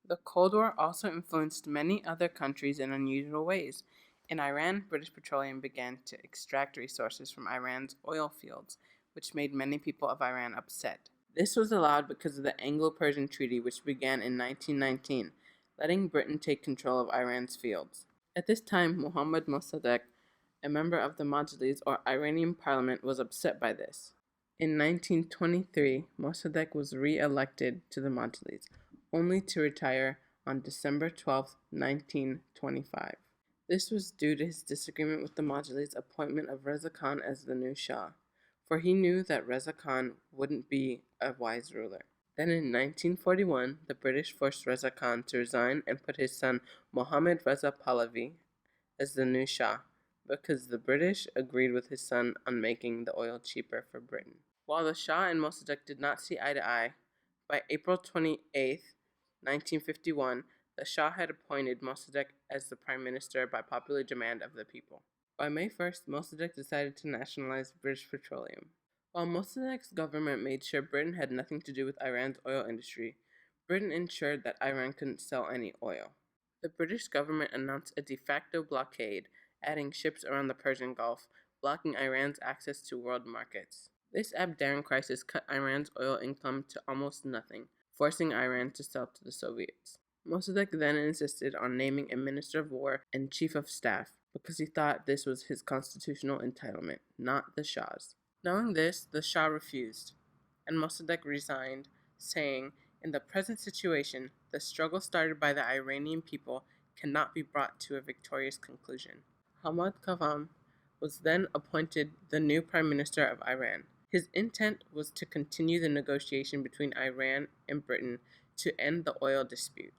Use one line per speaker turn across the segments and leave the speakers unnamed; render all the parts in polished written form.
The Cold War also influenced many other countries in unusual ways. In Iran, British Petroleum began to extract resources from Iran's oil fields, which made many people of Iran upset. This was allowed because of the Anglo-Persian Treaty, which began in 1919, letting Britain take control of Iran's fields. At this time, Mohammad Mossadeq, a member of the Majlis or Iranian parliament, was upset by this. In 1923, Mossadegh was re-elected to the Majlis, only to retire on December 12, 1925. This was due to his disagreement with the Majlis' appointment of Reza Khan as the new Shah, for he knew that Reza Khan wouldn't be a wise ruler. Then in 1941, the British forced Reza Khan to resign and put his son Mohammad Reza Pahlavi as the new Shah, because the British agreed with his son on making the oil cheaper for Britain. While the Shah and Mossadegh did not see eye to eye, by April 28, 1951, the Shah had appointed Mossadegh as the prime minister by popular demand of the people. By May 1st, Mossadegh decided to nationalize British Petroleum. While Mossadegh's government made sure Britain had nothing to do with Iran's oil industry, Britain ensured that Iran couldn't sell any oil. The British government announced a de facto blockade, adding ships around the Persian Gulf, blocking Iran's access to world markets. This Abdaran crisis cut Iran's oil income to almost nothing, forcing Iran to sell to the Soviets. Mossadegh then insisted on naming a Minister of War and Chief of Staff because he thought this was his constitutional entitlement, not the Shah's. Knowing this, the Shah refused, and Mossadegh resigned, saying, "In the present situation, the struggle started by the Iranian people cannot be brought to a victorious conclusion." Hamad Kavam was then appointed the new Prime Minister of Iran. His intent was to continue the negotiation between Iran and Britain to end the oil dispute.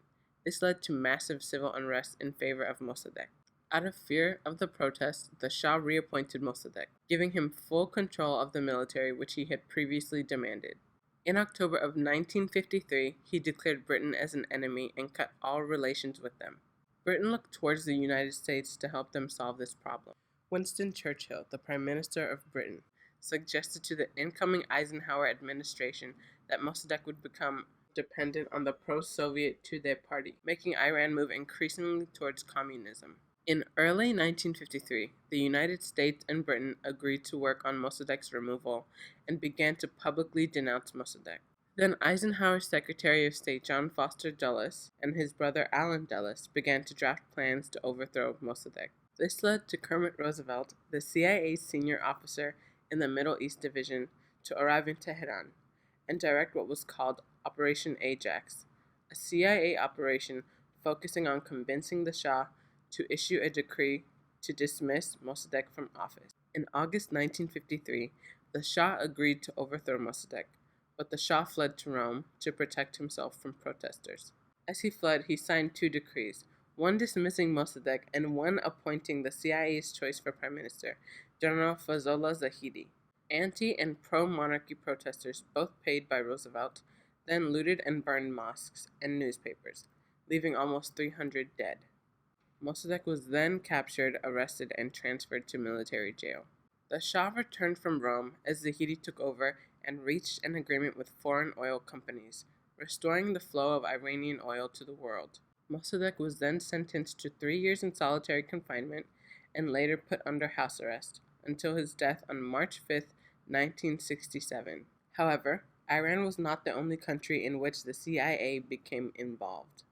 This led to massive civil unrest in favor of Mossadegh. Out of fear of the protests, the Shah reappointed Mossadegh, giving him full control of the military, which he had previously demanded. In October of 1953, he declared Britain as an enemy and cut all relations with them. Britain looked towards the United States to help them solve this problem. Winston Churchill, the Prime Minister of Britain, suggested to the incoming Eisenhower administration that Mossadegh would become dependent on the pro-Soviet Tudeh party, making Iran move increasingly towards communism. In early 1953, the United States and Britain agreed to work on Mossadegh's removal and began to publicly denounce Mossadegh. Then Eisenhower's Secretary of State John Foster Dulles and his brother Allen Dulles began to draft plans to overthrow Mossadegh. This led to Kermit Roosevelt, the CIA's senior officer in the Middle East Division, to arrive in Tehran and direct what was called Operation Ajax, a CIA operation focusing on convincing the Shah to issue a decree to dismiss Mossadegh from office. In August 1953, the Shah agreed to overthrow Mossadegh, but the Shah fled to Rome to protect himself from protesters. As he fled, he signed two decrees, one dismissing Mossadegh and one appointing the CIA's choice for prime minister, General Fazollah Zahedi. Anti- and pro-monarchy protesters, both paid by Roosevelt, then looted and burned mosques and newspapers, leaving almost 300 dead. Mossadegh was then captured, arrested, and transferred to military jail. The Shah returned from Rome as Zahedi took over and reached an agreement with foreign oil companies, restoring the flow of Iranian oil to the world. Mossadegh was then sentenced to 3 years in solitary confinement and later put under house arrest until his death on March 5, 1967. However, Iran was not the only country in which the CIA became involved.